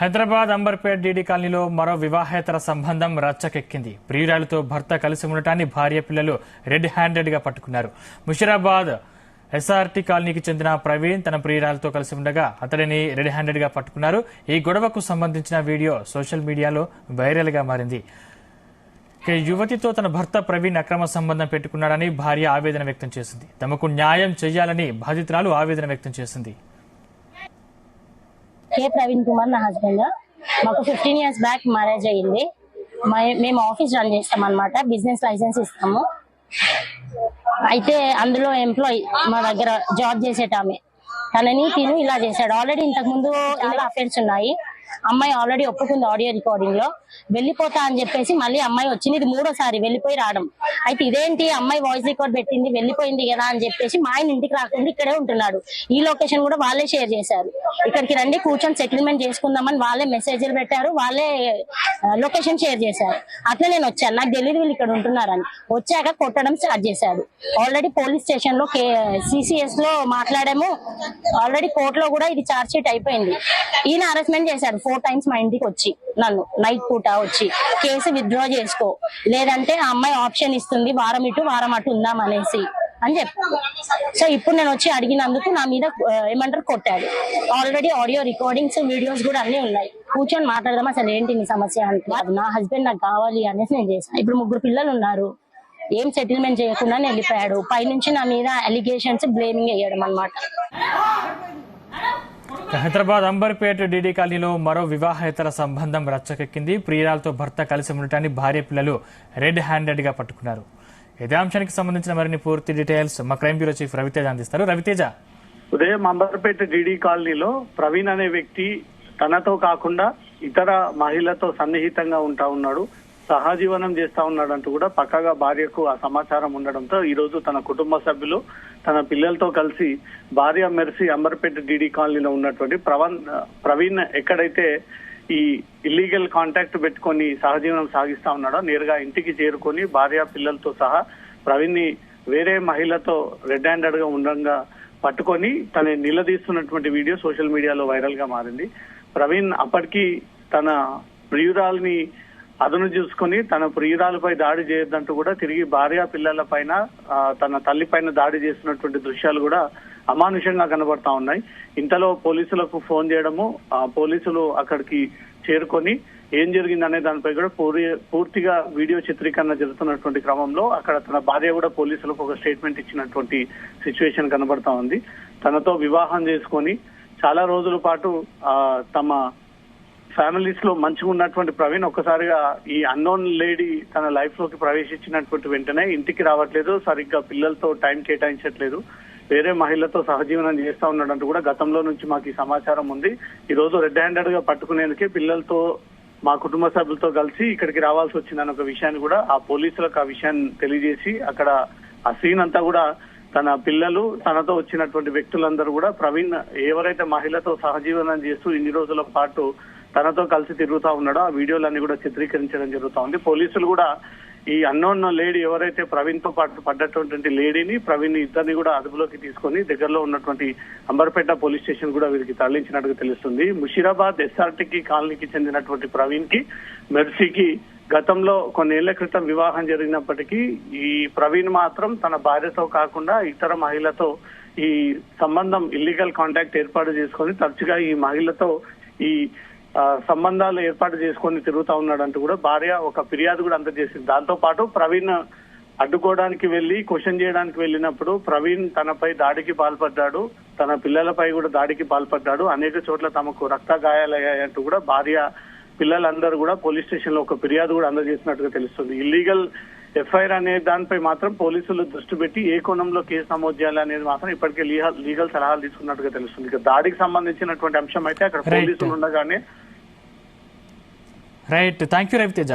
Hyderabad Amberpet DD కాలనీలో మరో వివాహేతర సంబంధం రచ్చకెక్కింది. ప్రియురాలతో భర్త కలిసి ఉండటాన్ని భార్య పిల్లలు రెడ్ హ్యాండెడ్ గా పట్టుకున్నారు. ముషీరాబాద్ ఎస్ఆర్టీ కాలనీకి చెందిన ప్రవీణ్ తన ప్రియురాలతో కలిసి ఉండగా అతడిని రెడ్ హ్యాండెడ్ గా పట్టుకున్నారు. ఈ గొడవకు సంబంధించిన వీడియో సోషల్ మీడియాలో వైరల్ గా మారింది. యువతితో తన భర్త ప్రవీణ్ అక్రమ సంబంధం పెట్టుకున్నాడని భార్య ఆవేదన వ్యక్తం చేసింది. తమకు న్యాయం చేయాలని బాధితురాలు ఆవేదన వ్యక్తం చేసింది. కే ప్రవీణ్ కుమార్ నా హస్బెండ్. మాకు 15 years బ్యాక్ మ్యారేజ్ అయ్యింది. మేము ఆఫీస్ రన్ చేస్తాం అన్నమాట. బిజినెస్ లైసెన్స్ ఇస్తాము. అయితే అందులో ఎంప్లాయీ మా దగ్గర జాబ్ చేసేటామె తనని తిను ఇలా చేశాడు. ఆల్రెడీ ఇంతకు ముందు చాలా అఫైర్స్ ఉన్నాయి. అమ్మాయి ఆల్రెడీ ఒప్పుకుంది ఆడియో రికార్డింగ్ లో. వెళ్ళిపోతా అని చెప్పేసి మళ్ళీ అమ్మాయి వచ్చింది. ఇది 3వ సారి వెళ్ళిపోయి రావడం. అయితే ఇదేంటి అమ్మాయి వాయిస్ రికార్డ్ పెట్టింది వెళ్ళిపోయింది కదా అని చెప్పేసి మా ఆయన ఇంటికి రాకుండా ఇక్కడే ఉంటున్నాడు. ఈ లొకేషన్ కూడా వాళ్ళే షేర్ చేశారు. ఇక్కడికి రండి కూర్చొని సెటిల్మెంట్ చేసుకుందామని వాళ్ళే మెసేజ్లు పెట్టారు. వాళ్ళే లొకేషన్ షేర్ చేశారు. అట్లా నేను వచ్చాను. నాకు తెలియదు వీళ్ళు ఇక్కడ ఉంటున్నారని. వచ్చాక కొట్టడం స్టార్ట్ చేశాడు. ఆల్రెడీ పోలీస్ స్టేషన్ లో CCS లో మాట్లాడాము. ఆల్రెడీ కోర్టులో కూడా ఇది ఛార్జ్ షీట్ అయిపోయింది. ఈయన అరెస్ట్మెంట్ చేశాడు 4 times మా ఇంటికి వచ్చి. నన్ను నైట్ పూట వచ్చి కేసు విత్డ్రా చేసుకో, లేదంటే ఆ అమ్మాయి ఆప్షన్ ఇస్తుంది వారం ఇటు వారం అటు ఉందాం అనేసి అని చెప్పాను. సో ఇప్పుడు నేను వచ్చి అడిగినందుకు నా మీద ఏమంటారు కొట్టాడు. ఆల్రెడీ ఆడియో రికార్డింగ్స్ వీడియోస్ కూడా అన్ని ఉన్నాయి. కూర్చొని మాట్లాడదాం అసలు ఏంటి నీ సమస్య అంటే నా హస్బెండ్ నాకు కావాలి అనేసి నేను చేశాను. ఇప్పుడు 3 పిల్లలు ఉన్నారు. ఏం సెటిల్మెంట్ చేయకుండా వెళ్ళిపోయాడు. పైనుంచి నా మీద అలిగేషన్స్ బ్లేమింగ్ వేయడం అన్నమాట. హైదరాబాద్ అంబర్పేట్ డీడీ కాలనీలో మరో వివాహేతర సంబంధం రచ్చకెక్కింది. ప్రియురాలతో భర్త కలిసి ఉండటాన్ని భార్య పిల్లలు రెడ్ హ్యాండెడ్ గా పట్టుకున్నారు. ఇదే అంశానికి సంబంధించిన మరిన్ని పూర్తి డీటెయిల్స్ మా క్రైమ్ బ్యూరో చీఫ్ రవితేజ అందిస్తారు. రవితేజ, ఉదయం అంబర్పేట డీడీ కాలనీలో ప్రవీణ్ అనే వ్యక్తి తనతో కాకుండా ఇతర మహిళతో సన్నిహితంగా ఉంటా ఉన్నాడు, సహజీవనం చేస్తా ఉన్నాడంటూ కూడా పక్కగా భార్యకు ఆ సమాచారం ఉండడంతో ఈ రోజు తన కుటుంబ సభ్యులు తన పిల్లలతో కలిసి భార్య మెర్సీ అంబర్పేట డీడీ కాలనీలో ఉన్నటువంటి ప్రవీణ్ ఎక్కడైతే ఈ ఇల్లీగల్ కాంటాక్ట్ పెట్టుకొని సహజీవనం సాగిస్తా ఉన్నాడో నేరుగా ఇంటికి చేరుకొని భార్య పిల్లలతో సహా ప్రవీణ్ ని వేరే మహిళతో రెడ్ హ్యాండెడ్ గా ఉండగా పట్టుకొని తన నిలదీస్తున్నటువంటి వీడియో సోషల్ మీడియాలో వైరల్ గా మారింది. ప్రవీణ్ అప్పటికి తన ప్రియురాల్ని అదును చూసుకుని తన ప్రియురాలపై దాడి చేయొద్దంటూ కూడా తిరిగి భార్య పిల్లల పైన తన తల్లి పైన దాడి చేస్తున్నటువంటి దృశ్యాలు కూడా అమానుషంగా కనబడతా ఉన్నాయి. ఇంతలో పోలీసులకు ఫోన్ చేయడము, పోలీసులు అక్కడికి చేరుకొని ఏం జరిగిందనే దానిపై కూడా పూర్తిగా వీడియో చిత్రీకరణ జరుగుతున్నటువంటి క్రమంలో అక్కడ తన భార్య కూడా పోలీసులకు ఒక స్టేట్మెంట్ ఇచ్చినటువంటి సిచ్యువేషన్ కనబడతా ఉంది. తనతో వివాహం చేసుకొని చాలా రోజుల పాటు తమ ఫ్యామిలీస్ లో మంచిగా ఉన్నటువంటి ప్రవీణ్ ఒక్కసారిగా ఈ అన్నోన్ లేడీ తన లైఫ్ లోకి ప్రవేశించినటువంటి వెంటనే ఇంటికి రావట్లేదు, సరిగ్గా పిల్లలతో టైం కేటాయించట్లేదు, వేరే మహిళతో సహజీవనం చేస్తా ఉన్నాడంటూ కూడా గతంలో నుంచి మాకు ఈ సమాచారం ఉంది. ఈ రోజు రెడ్ హ్యాండెడ్ గా పట్టుకునేందుకే పిల్లలతో మా కుటుంబ సభ్యులతో కలిసి ఇక్కడికి రావాల్సి వచ్చిందన్న ఒక విషయాన్ని కూడా ఆ పోలీసులకు ఆ విషయాన్ని తెలియజేసి అక్కడ ఆ సీన్ అంతా కూడా తన పిల్లలు తనతో వచ్చినటువంటి వ్యక్తులందరూ కూడా ప్రవీణ్ ఎవరైతే మహిళతో సహజీవనం చేస్తూ ఇన్ని రోజుల పాటు తనతో కలిసి తిరుగుతా ఉన్నాడో ఆ వీడియోలన్నీ కూడా చిత్రీకరించడం జరుగుతా ఉంది. పోలీసులు కూడా ఈ అన్నోన్ లేడీ ఎవరైతే ప్రవీణ్ తో పాటు పడ్డటువంటి లేడీని ప్రవీణ్ ఇద్దరిని కూడా అదుపులోకి తీసుకొని దగ్గరలో ఉన్నటువంటి అంబర్పేట పోలీస్ స్టేషన్ కూడా వీరికి తరలించినట్టుగా తెలుస్తుంది. ముషీరాబాద్ ఎస్ఆర్టీ కాలనీకి చెందినటువంటి ప్రవీణ్ కి మెర్సీకి గతంలో కొన్నేళ్ల క్రితం వివాహం జరిగినప్పటికీ ఈ ప్రవీణ్ మాత్రం తన భార్యతో కాకుండా ఇతర మహిళతో ఈ సంబంధం ఇల్లీగల్ కాంటాక్ట్ ఏర్పాటు చేసుకొని తరచుగా ఈ మహిళతో ఈ సంబంధాలు ఏర్పాటు చేసుకొని తిరుగుతా ఉన్నాడంటూ కూడా భార్య ఒక ఫిర్యాదు కూడా అందజేసింది. దాంతో పాటు ప్రవీణ్ అడ్డుకోవడానికి వెళ్లి క్వశ్చన్ చేయడానికి వెళ్ళినప్పుడు ప్రవీణ్ తనపై దాడికి పాల్పడ్డాడు, తన పిల్లలపై కూడా దాడికి పాల్పడ్డాడు, అనేక చోట్ల తమకు రక్త గాయాలయ్యాయంటూ కూడా భార్య పిల్లలందరూ కూడా పోలీస్ స్టేషన్ లో ఒక ఫిర్యాదు కూడా అందజేసినట్టుగా తెలుస్తుంది. ఇల్లీగల్ FIR అనే దానిపై మాత్రం పోలీసులు దృష్టి పెట్టి ఏ కోణంలో కేసు నమోదు చేయాలనేది మాత్రం ఇప్పటికే లీగల్ సలహాలు తీసుకున్నట్టుగా తెలుస్తుంది. ఇక దాడికి సంబంధించినటువంటి అంశం అయితే అక్కడ పోలీసులు ఉండగానే రైట్. Thank you Raviteja.